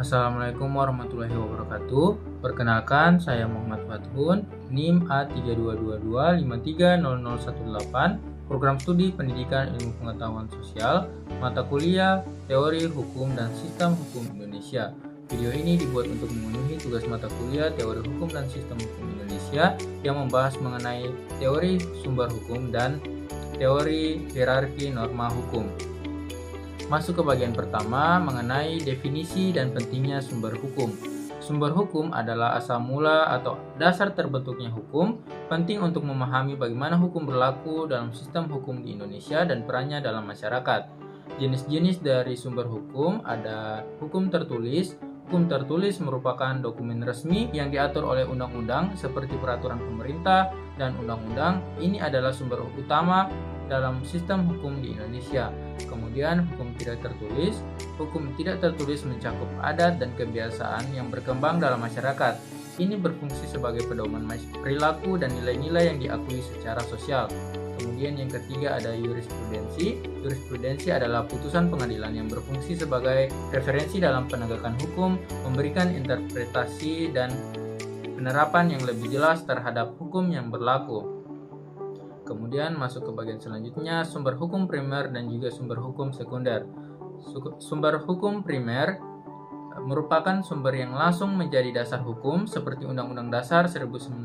Assalamualaikum warahmatullahi wabarakatuh. Perkenalkan, saya Muhammad Fathun, NIM A3222530018, Program Studi Pendidikan Ilmu Pengetahuan Sosial, Mata Kuliah Teori Hukum dan Sistem Hukum Indonesia. Video ini dibuat untuk memenuhi tugas mata kuliah Teori Hukum dan Sistem Hukum Indonesia yang membahas mengenai teori sumber hukum dan teori hierarki norma hukum. Masuk ke bagian pertama mengenai definisi dan pentingnya sumber hukum. Sumber hukum adalah asal mula atau dasar terbentuknya hukum, penting untuk memahami bagaimana hukum berlaku dalam sistem hukum di Indonesia dan perannya dalam masyarakat. Jenis-jenis dari sumber hukum ada hukum tertulis. Hukum tertulis merupakan dokumen resmi yang diatur oleh undang-undang seperti peraturan pemerintah dan undang-undang. Ini adalah sumber utama dalam sistem hukum di Indonesia. Kemudian hukum tidak tertulis. Hukum tidak tertulis mencakup adat dan kebiasaan yang berkembang dalam masyarakat. Ini berfungsi sebagai pedoman perilaku dan nilai-nilai yang diakui secara sosial. Kemudian yang ketiga ada jurisprudensi. Jurisprudensi adalah putusan pengadilan yang berfungsi sebagai referensi dalam penegakan hukum, memberikan interpretasi dan penerapan yang lebih jelas terhadap hukum yang berlaku. Kemudian masuk ke bagian selanjutnya, sumber hukum primer dan juga sumber hukum sekunder. Sumber hukum primer merupakan sumber yang langsung menjadi dasar hukum seperti Undang-Undang Dasar 1945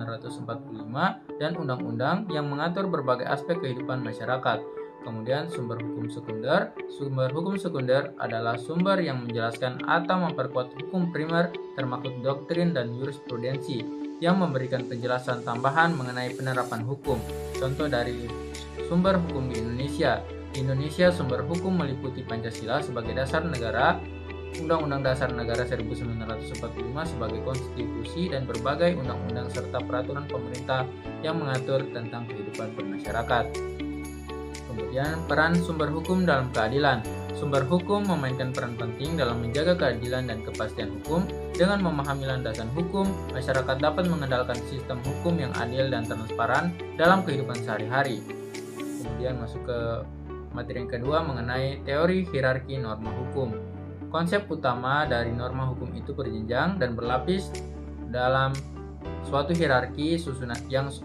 dan undang-undang yang mengatur berbagai aspek kehidupan masyarakat. Kemudian sumber hukum sekunder. Sumber hukum sekunder adalah sumber yang menjelaskan atau memperkuat hukum primer termaksud doktrin dan jurisprudensi yang memberikan penjelasan tambahan mengenai penerapan hukum. Contoh dari sumber hukum di Indonesia. Di Indonesia, sumber hukum meliputi Pancasila sebagai dasar negara, Undang-Undang Dasar Negara 1945 sebagai konstitusi, dan berbagai undang-undang serta peraturan pemerintah yang mengatur tentang kehidupan bermasyarakat. Kemudian, peran sumber hukum dalam keadilan. Sumber hukum memainkan peran penting dalam menjaga keadilan dan kepastian hukum. Dengan memahami landasan hukum, masyarakat dapat mengendalikan sistem hukum yang adil dan transparan dalam kehidupan sehari-hari. Kemudian masuk ke materi yang kedua mengenai teori hierarki norma hukum. Konsep utama dari norma hukum itu berjenjang dan berlapis dalam suatu hierarki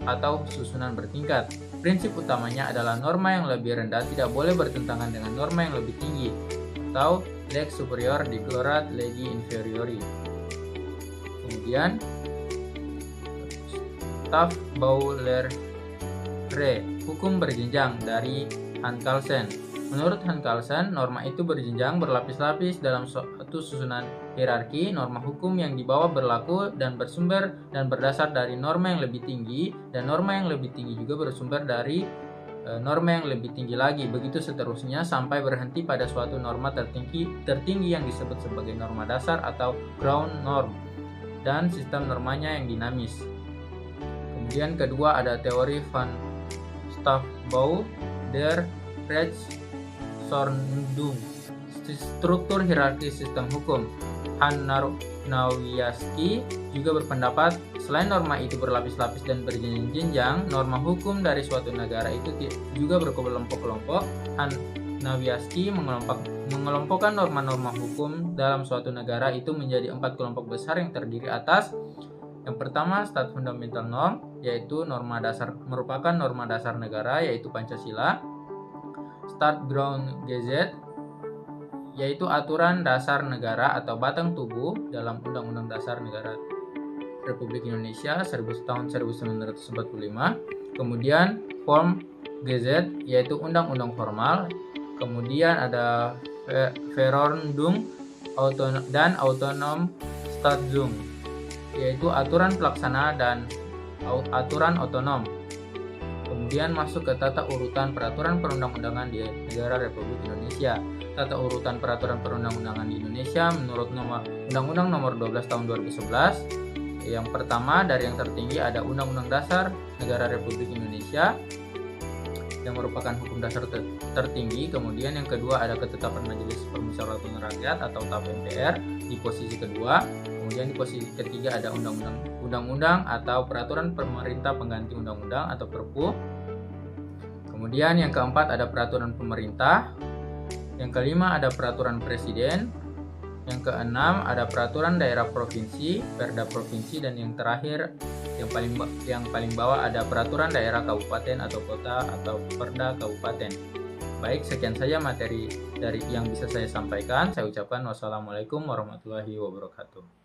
atau susunan bertingkat. Prinsip utamanya adalah norma yang lebih rendah tidak boleh bertentangan dengan norma yang lebih tinggi, atau lex superior diclorat legi inferiori. Kemudian Stafbauer hukum berjenjang dari Hans Kelsen. Menurut Hans Kelsen, norma itu berjenjang berlapis-lapis dalam suatu susunan hierarki. Norma hukum yang di bawah berlaku dan bersumber dan berdasar dari norma yang lebih tinggi, dan norma yang lebih tinggi juga bersumber dari norma yang lebih tinggi lagi. Begitu seterusnya sampai berhenti pada suatu norma tertinggi yang disebut sebagai norma dasar atau ground norm, dan sistem normanya yang dinamis. Kemudian kedua ada teori Van Stafbau der Rechtsordnung, struktur hierarki sistem hukum. Han Nawiaski juga berpendapat selain norma itu berlapis-lapis dan berjenjang, norma hukum dari suatu negara itu juga berkelompok-kelompok. Han Nawiaski mengelompokkan norma-norma hukum dalam suatu negara itu menjadi 4 kelompok besar yang terdiri atas. Yang pertama, Stat Fundamental Norm, yaitu merupakan norma dasar negara, yaitu Pancasila. Staatsgrondgesetz, yaitu aturan dasar negara atau batang tubuh dalam Undang-Undang Dasar Negara Republik Indonesia tahun 1945. Kemudian Formgesetz, yaitu undang-undang formal. Kemudian ada Verordnung dan Autonomstaatssatzung, yaitu aturan pelaksana dan aturan otonom. Kemudian masuk ke tata urutan peraturan perundang-undangan di negara Republik Indonesia. Tata urutan peraturan perundang-undangan di Indonesia menurut Undang-Undang Nomor 12 Tahun 2011. Yang pertama dari yang tertinggi ada Undang-Undang Dasar Negara Republik Indonesia yang merupakan hukum dasar tertinggi. Kemudian yang kedua ada ketetapan Majelis Permusyawaratan Rakyat atau TAP MPR di posisi kedua. Kemudian di posisi ketiga ada undang-undang atau peraturan pemerintah pengganti undang-undang atau Perpu. Kemudian yang keempat ada peraturan pemerintah. Yang kelima ada peraturan presiden. Yang keenam ada peraturan daerah provinsi, perda provinsi, dan yang terakhir yang paling bawah ada peraturan daerah kabupaten atau kota atau perda kabupaten. Baik, sekian saja materi dari yang bisa saya sampaikan. Saya ucapkan wassalamualaikum warahmatullahi wabarakatuh.